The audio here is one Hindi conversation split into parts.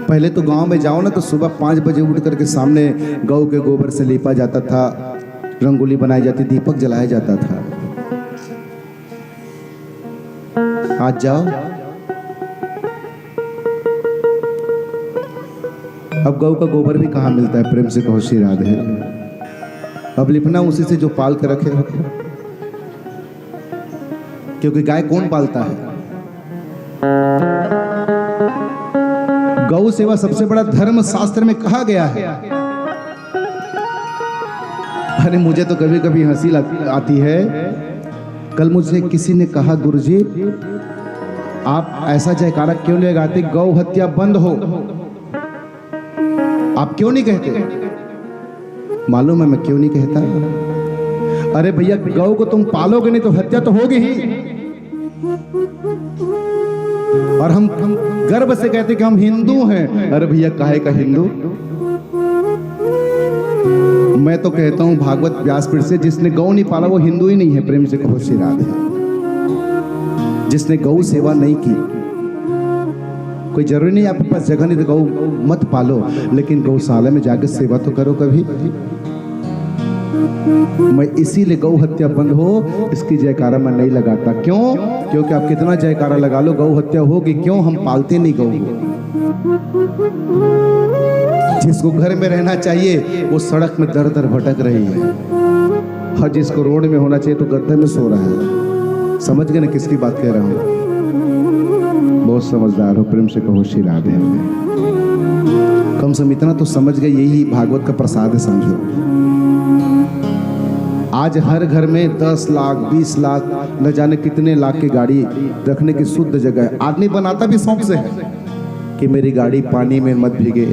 पहले तो गांव में जाओ ना तो सुबह 5 बजे उठ करके सामने गौ के गोबर से लीपा जाता था, रंगोली बनाई जाती, दीपक जलाया जाता था। आज जाओ, अब गौ का गोबर भी कहाँ मिलता है? प्रेम से कहो श्री राधे। अब लिपना उसी से जो पाल के रखे हो, क्योंकि गाय कौन पालता है? गौ सेवा सबसे बड़ा धर्म शास्त्र में कहा गया है। अरे मुझे तो कभी कभी हंसी आती है। कल मुझसे किसी ने कहा, गुरुजी आप ऐसा जयकारा क्यों नहीं लगाते, गौ हत्या बंद हो, आप क्यों नहीं कहते? मालूम है मैं क्यों नहीं कहता? अरे भैया गौ को तुम पालोगे नहीं तो हत्या तो होगी ही। और हम गर्व से कहते कि हम हिंदू हैं। अरे भैया काहे का हिंदू? मैं तो कहता हूं भागवत व्यासपीठ से, जिसने गौ नहीं पाला वो हिंदू ही नहीं है। प्रेम से कहो श्री राधे। जिसने गौ सेवा नहीं की, कोई जरूरी नहीं आपके पास जगह नहीं तो गौ मत पालो, लेकिन गौशाला में जाकर सेवा तो करो कभी। मैं इसीलिए गौ हत्या बंद हो इसकी जयकारा मैं नहीं लगाता। क्यों? क्योंकि आप कितना जयकारा लगा लो, गौ हत्या होगी। क्यों? हम पालते नहीं गौ को। जिसको घर में रहना चाहिए वो सड़क में दर दर भटक रही है, और जिसको रोड में होना चाहिए तो गड्ढे में सो रहा है। समझ गए ना किसकी बात कह रहा हूं? बहुत समझदार हो। प्रेम से कहो श्री राधे। कम से कम इतना तो समझ गए, यही भागवत का प्रसाद है समझो। आज हर घर में 10 लाख 20 लाख न जाने कितने लाख की गाड़ी रखने की शुद्ध जगह है। आदमी बनाता भी शौक से है कि मेरी गाड़ी पानी में मत भीगे,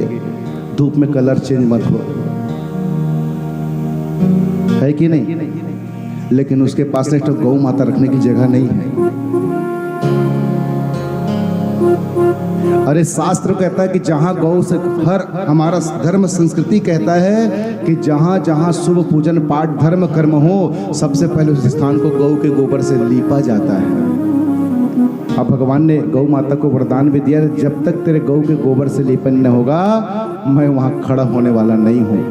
धूप में कलर चेंज मत हो, है कि नहीं? लेकिन उसके पास एक तो गौ माता रखने की जगह नहीं है। अरे शास्त्र कहता है कि जहां गौ से, हर हमारा धर्म संस्कृति कहता है कि जहां जहां शुभ पूजन पाठ धर्म कर्म हो, सबसे पहले उस स्थान को गौ के गोबर से लीपा जाता है। अब भगवान ने गौ माता को वरदान भी दिया, जब तक तेरे गौ के गोबर से लीपन न होगा मैं वहां खड़ा होने वाला नहीं हूं।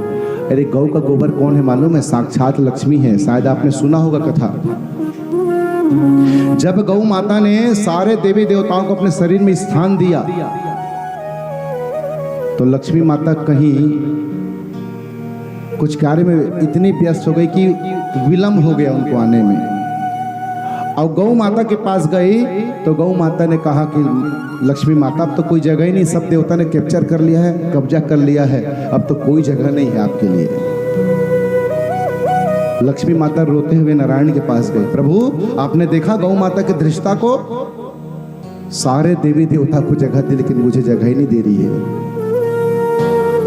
अरे गौ का गोबर कौन है मालूम है? साक्षात लक्ष्मी है। शायद आपने सुना होगा कथा। जब गौ माता ने सारे देवी देवताओं को अपने शरीर में स्थान दिया तो लक्ष्मी माता कहीं कुछ कार्य में इतनी व्यस्त हो गई कि विलंब हो गया उनको आने में। और गौ माता के पास गई तो गौ माता ने कहा कि लक्ष्मी माता अब तो कोई जगह ही नहीं, सब देवता ने कैप्चर कर लिया है, कब्जा कर लिया है, अब तो कोई जगह नहीं है आपके लिए। लक्ष्मी माता रोते हुए नारायण के पास गए, प्रभु आपने देखा गौ माता की धृष्टता को? सारे देवी देवता को जगह दी लेकिन मुझे जगह ही नहीं दे रही है।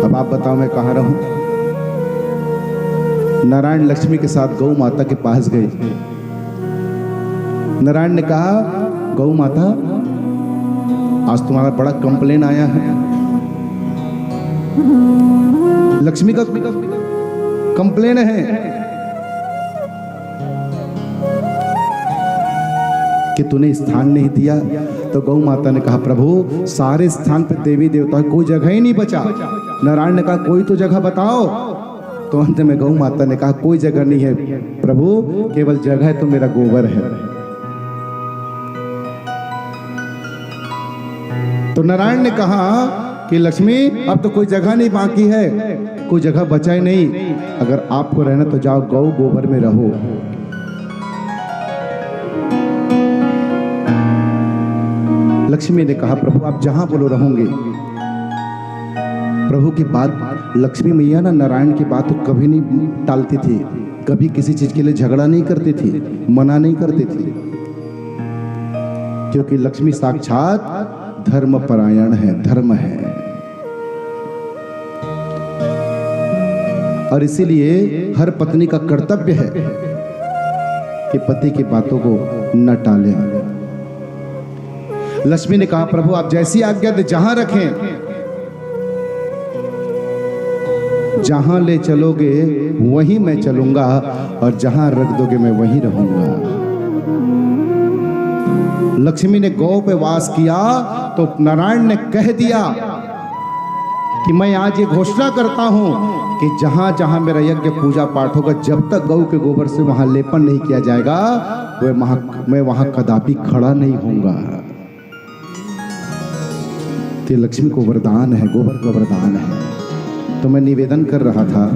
अब आप बताओ मैं कहाँ रहूं? नारायण लक्ष्मी के साथ गौ माता के पास गए। नारायण ने कहा, गौ माता आज तुम्हारा बड़ा कंप्लेन आया है। लक्ष्मी का कंप्लेन है कि तूने स्थान नहीं दिया। तो गौ माता ने कहा, प्रभु सारे स्थान पे देवी देवता कोई जगह ही नहीं बचा। नारायण ने कहा कोई तो जगह बताओ। तो अंत में गौ माता ने कहा कोई जगह नहीं है प्रभु, केवल जगह तो मेरा गोबर है। तो नारायण ने कहा कि लक्ष्मी अब तो कोई जगह नहीं बाकी है, कोई जगह बचा ही नहीं। अगर आपको रहना तो जाओ गौ गोबर में रहो। लक्ष्मी ने कहा प्रभु आप जहां बोलो रहूंगी। प्रभु की बात, लक्ष्मी मैया ना नारायण की बात तो कभी नहीं टालती थी, कभी किसी चीज के लिए झगड़ा नहीं करती थी, मना नहीं करती थी, क्योंकि लक्ष्मी साक्षात धर्म परायण है, धर्म है। और इसीलिए हर पत्नी का कर्तव्य है कि पति की बातों को न टाले। लक्ष्मी ने कहा प्रभु आप जैसी आज्ञा दे, जहां रखें, जहां ले चलोगे वहीं मैं चलूंगा, और जहां रख दोगे मैं वहीं रहूंगा। लक्ष्मी ने गौ पे वास किया तो नारायण ने कह दिया कि मैं आज ये घोषणा करता हूं कि जहां जहां मेरा यज्ञ पूजा पाठ होगा, जब तक गौ के गोबर से वहां लेपन नहीं किया जाएगा, मैं वहां कदापि खड़ा नहीं होऊंगा। तो लक्ष्मी को वरदान है, गोबर का वरदान है। तो मैं निवेदन कर रहा था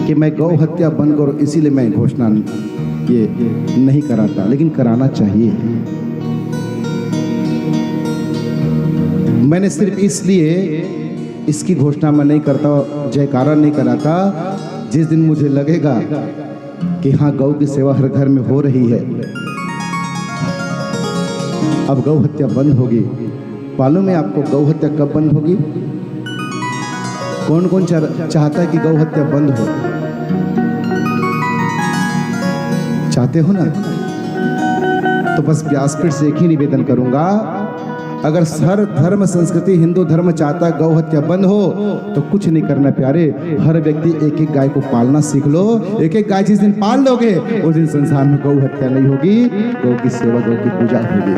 कि मैं गौ हत्या बंद करो, इसीलिए मैं घोषणा ये नहीं कराता, लेकिन कराना चाहिए। मैंने सिर्फ इसलिए इसकी घोषणा मैं नहीं करता, जयकारा नहीं कराता, जिस दिन मुझे लगेगा कि हाँ गौ की सेवा हर घर में हो रही है, अब गौ हत्या बंद होगी। मालूम है आपको गौ हत्या कब बंद होगी? कौन कौन चाहता है कि गौ हत्या बंद हो? चाहते हो ना? तो बस व्यासपीठ से एक ही निवेदन करूंगा, अगर हर धर्म संस्कृति हिंदू धर्म चाहता है गौ हत्या बंद हो, तो कुछ नहीं करना प्यारे, हर व्यक्ति एक एक गाय को पालना सीख लो। एक एक गाय जिस दिन पाल लोगे, उस दिन संसार में गौ हत्या नहीं होगी, गौ की सेवा, गौ की पूजा होगी।